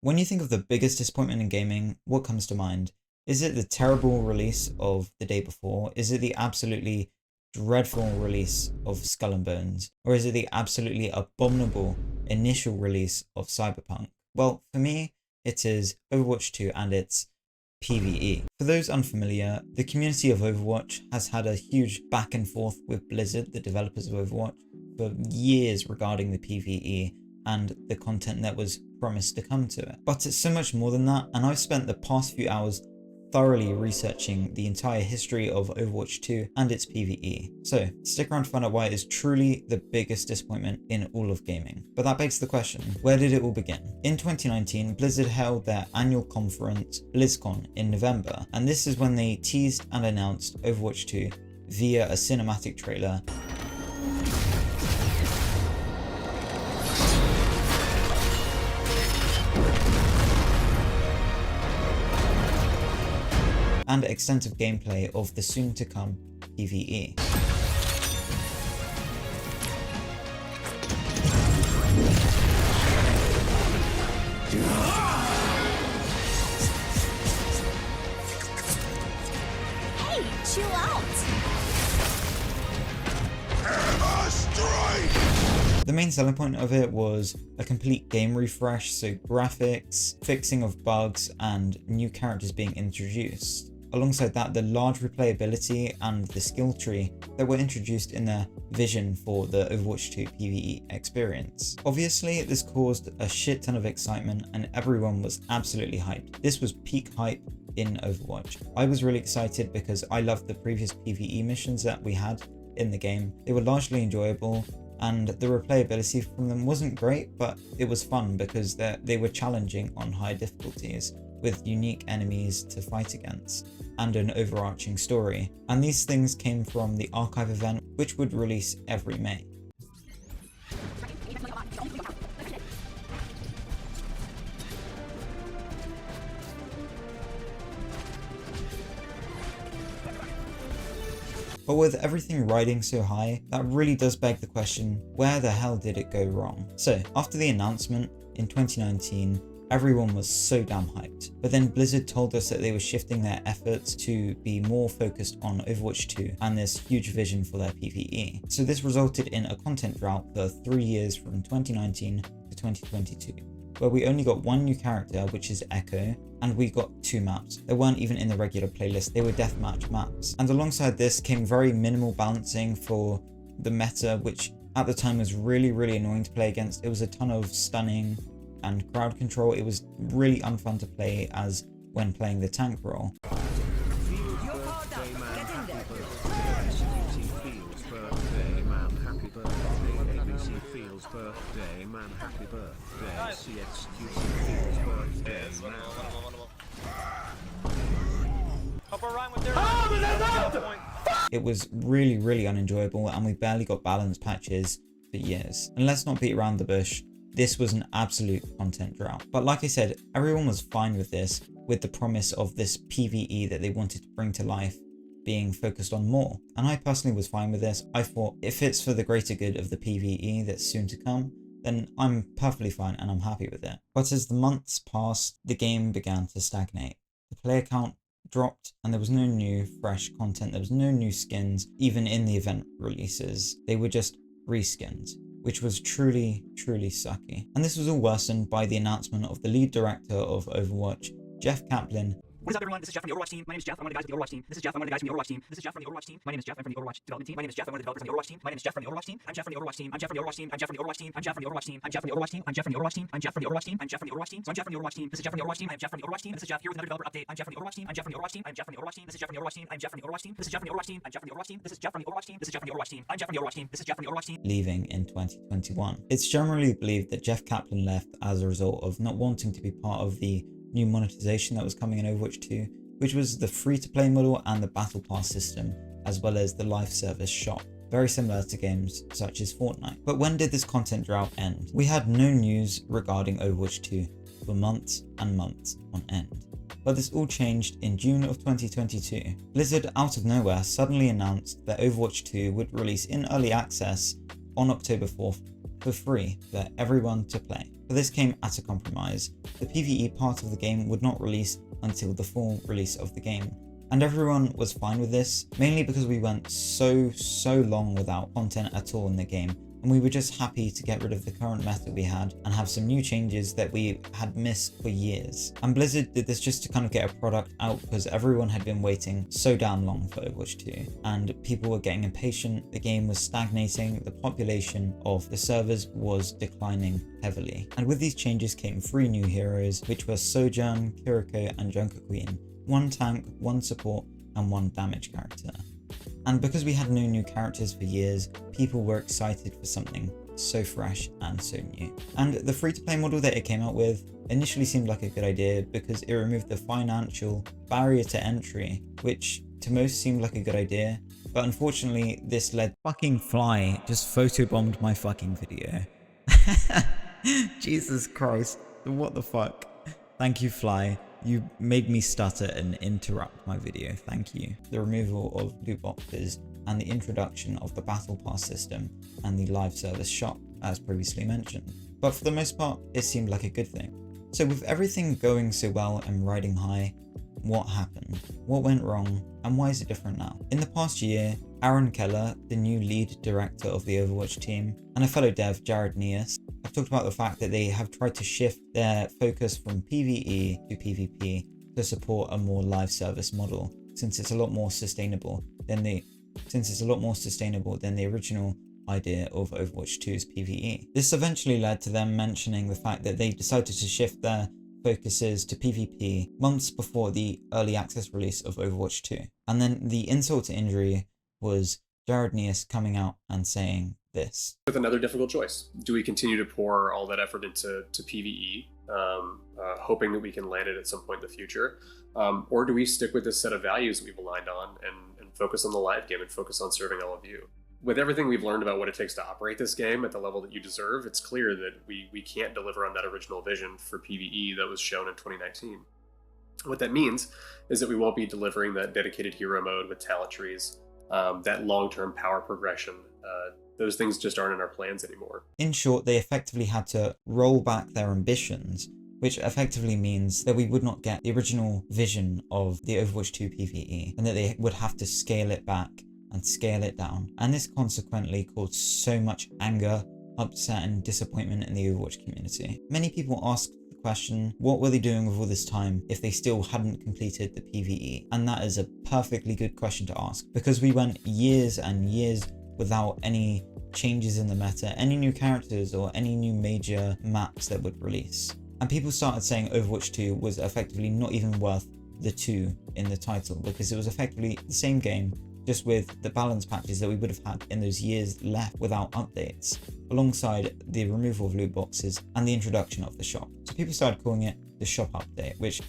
When you think of the biggest disappointment in gaming, what comes to mind? Is it the terrible release of the day before? Is it the absolutely dreadful release of Skull and Bones? Or is it the absolutely abominable initial release of Cyberpunk? Well, for me, it is Overwatch 2 and its PvE. For those unfamiliar, the community of Overwatch has had a huge back and forth with Blizzard, the developers of Overwatch, for years regarding the PvE and the content that was promised to come to it. But it's so much more than that, and I've spent the past few hours thoroughly researching the entire history of Overwatch 2 and its PvE. So stick around to find out why it is truly the biggest disappointment in all of gaming. But that begs the question, where did it all begin? In 2019, Blizzard held their annual conference, BlizzCon, in November, and this is when they teased and announced Overwatch 2 via a cinematic trailer. And extensive gameplay of the soon-to-come PvE. Hey, chill out! The main selling point of it was a complete game refresh, so graphics, fixing of bugs, and new characters being introduced. Alongside that, the large replayability and the skill tree that were introduced in their vision for the Overwatch 2 PvE experience. Obviously, this caused a shit ton of excitement and everyone was absolutely hyped. This was peak hype in Overwatch. I was really excited because I loved the previous PvE missions that we had in the game. They were largely enjoyable, and the replayability from them wasn't great, but it was fun because they were challenging on high difficulties, with unique enemies to fight against, and an overarching story. And these things came from the Archive event, which would release every May. But with everything riding so high, that really does beg the question, where the hell did it go wrong? So, after the announcement in 2019, everyone was so damn hyped. But then Blizzard told us that they were shifting their efforts to be more focused on Overwatch 2 and this huge vision for their PvE. So this resulted in a content drought for 3 years from 2019 to 2022, where we only got one new character, which is Echo, and we got 2 maps. They weren't even in the regular playlist, they were deathmatch maps. And alongside this came very minimal balancing for the meta, which at the time was really annoying to play against. It was a ton of stunning and crowd control. It was really unfun to play as when playing the tank role. It was really unenjoyable, and we barely got balanced patches for years. And let's not beat around the bush, this was an absolute content drought. But like I said, everyone was fine with this, with the promise of this PvE that they wanted to bring to life being focused on more. And I personally was fine with this. I thought if it's for the greater good of the PvE that's soon to come, then I'm perfectly fine and I'm happy with it. But as the months passed, the game began to stagnate. The player count dropped and there was no new fresh content. There was no new skins, even in the event releases. They were just reskins, which was truly sucky. And this was all worsened by the announcement of the lead director of Overwatch, Jeff Kaplan. What is up, everyone? This is Jeff from the Overwatch team. My name is Jeff. I'm one of the guys from the Overwatch team. This is Jeff. I'm one of the guys from the Overwatch team. This is Jeff from the Overwatch team. My name is Jeff. I'm from the Overwatch development team. My name is Jeff. I'm one of the developers on the Overwatch team. My name is Jeff from the Overwatch team. I'm Jeff from the Overwatch team. I'm Jeff from the Overwatch team. I'm Jeff from the Overwatch team. I'm Jeff from the Overwatch team. I'm Jeff from the Overwatch team. I'm Jeff from the Overwatch team. I'm Jeff from the Overwatch team. I'm Jeff from the Overwatch team. So I'm Jeff from the Overwatch team. This is Jeff from the Overwatch team. I'm Jeff from the Overwatch team. This is Jeff here with another developer update. I'm Jeff from the Overwatch team. I'm Jeff from the Overwatch team. I'm Jeff from the Overwatch team. This is Jeff from the Overwatch team. I'm Jeff from the Overwatch team. This is Jeff from the Overwatch team. I'm Jeff from the Overwatch team. This is Jeff from the Overwatch team. This is Jeff from the Overwatch team. I'm Jeff from the Overwatch team. This is Jeff from the Overwatch team. Leaving in 2021. It's generally believed that Jeff Kaplan left as a result of not wanting to be part of the new monetization that was coming in Overwatch 2, which was the free-to-play model and the battle pass system, as well as the live service shop, very similar to games such as Fortnite. But when did this content drought end? We had no news regarding Overwatch 2 for months and months on end. But this all changed in June of 2022. Blizzard, out of nowhere, suddenly announced that Overwatch 2 would release in early access on October 4th for free for everyone to play. but this came at a compromise. The PvE part of the game would not release until the full release of the game. And everyone was fine with this, mainly because we went so long without content at all in the game, and we were just happy to get rid of the current meta we had and have some new changes that we had missed for years. And Blizzard did this just to kind of get a product out because everyone had been waiting so damn long for Overwatch 2, and people were getting impatient, the game was stagnating, the population of the servers was declining heavily. And with these changes came 3 new heroes, which were Sojourn, Kiriko and Junker Queen, 1 tank, 1 support and 1 damage character. And because we had no new characters for years, people were excited for something so fresh and so new. And the free-to-play model that it came out with initially seemed like a good idea because it removed the financial barrier to entry, which to most seemed like a good idea, but unfortunately this led— Fucking Fly just photobombed my fucking video. Jesus Christ, what the fuck? Thank you, Fly. You made me stutter and interrupt my video, thank you. The removal of loot boxes and the introduction of the battle pass system and the live service shop, as previously mentioned. But for the most part, it seemed like a good thing. So with everything going so well and riding high, what happened? What went wrong? And why is it different now? In the past year, Aaron Keller, the new lead director of the Overwatch team, and a fellow dev, Jared Neas, have talked about the fact that they have tried to shift their focus from PvE to PvP to support a more live service model, since it's a lot more sustainable than the original idea of Overwatch 2's PvE. This eventually led to them mentioning the fact that they decided to shift their focuses to PvP months before the early access release of Overwatch 2. And then the insult to injury was Jared Neas coming out and saying this. With another difficult choice. Do we continue to pour all that effort into PvE, hoping that we can land it at some point in the future? Or do we stick with this set of values that we've aligned on and focus on the live game and focus on serving all of you? With everything we've learned about what it takes to operate this game at the level that you deserve, it's clear that we can't deliver on that original vision for PvE that was shown in 2019. What that means is that we won't be delivering that dedicated hero mode with talent trees, that long-term power progression. Those things just aren't in our plans anymore. In short, they effectively had to roll back their ambitions, which effectively means that we would not get the original vision of the Overwatch 2 PvE, and that they would have to scale it back and scale it down. And this consequently caused so much anger, upset and disappointment in the Overwatch community. Many people asked the question, what were they doing with all this time if they still hadn't completed the PvE? And that is a perfectly good question to ask, because we went years and years without any changes in the meta, any new characters or any new major maps that would release. And people started saying Overwatch 2 was effectively not even worth the 2 in the title, because it was effectively the same game, just with the balance patches that we would have had in those years left without updates, alongside the removal of loot boxes and the introduction of the shop. So people started calling it the shop update, which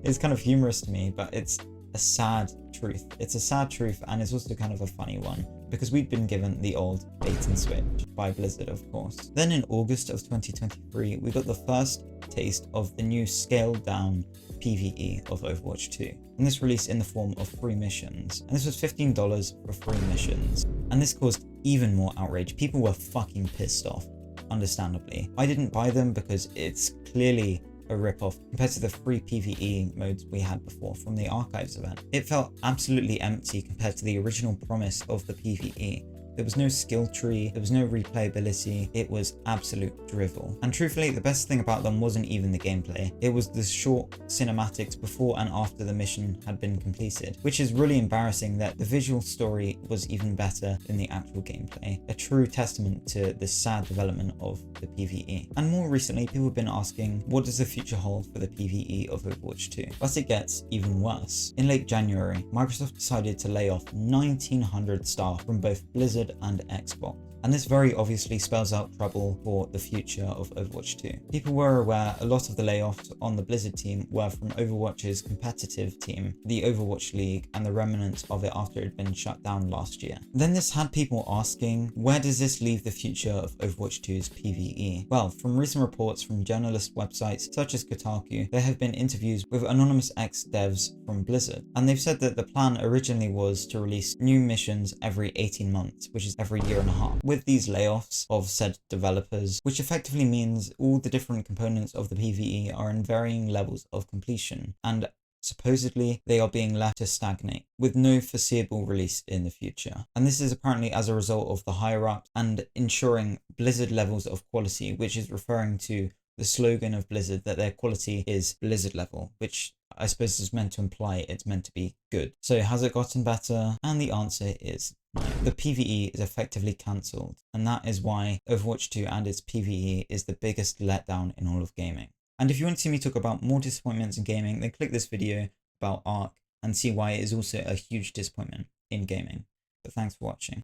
is kind of humorous to me, but it's a sad truth. It's a sad truth, and it's also kind of a funny one, because we'd been given the old bait and switch by Blizzard, of course. Then in August of 2023, we got the first taste of the new scaled down PvE of Overwatch 2. And this released in the form of free missions. And this was $15 for free missions. And this caused even more outrage. People were fucking pissed off, understandably. I didn't buy them because it's clearly a rip-off compared to the free PvE modes we had before from the Archives event. It felt absolutely empty compared to the original promise of the PvE. There was no skill tree, there was no replayability, it was absolute drivel. And truthfully, the best thing about them wasn't even the gameplay, it was the short cinematics before and after the mission had been completed, which is really embarrassing that the visual story was even better than the actual gameplay, a true testament to the sad development of the PvE. And more recently, people have been asking, what does the future hold for the PvE of Overwatch 2? But it gets even worse. In late January, Microsoft decided to lay off 1,900 staff from both Blizzard and Xbox. And this very obviously spells out trouble for the future of Overwatch 2. People were aware a lot of the layoffs on the Blizzard team were from Overwatch's competitive team, the Overwatch League, and the remnants of it after it had been shut down last year. Then this had people asking, where does this leave the future of Overwatch 2's PvE? Well, from recent reports from journalist websites such as Kotaku, there have been interviews with anonymous ex-devs from Blizzard, and they've said that the plan originally was to release new missions every 18 months, which is every year and a half, with these layoffs of said developers, which effectively means all the different components of the PvE are in varying levels of completion, and supposedly they are being left to stagnate with no foreseeable release in the future. And this is apparently as a result of the higher ups and ensuring Blizzard levels of quality, which is referring to the slogan of Blizzard that their quality is Blizzard level, which I suppose is meant to imply it's meant to be good. So has it gotten better? And the answer is no. The PvE is effectively cancelled, and that is why Overwatch 2 and its PvE is the biggest letdown in all of gaming. And if you want to see me talk about more disappointments in gaming, then click this video about Ark and see why it is also a huge disappointment in gaming. But thanks for watching.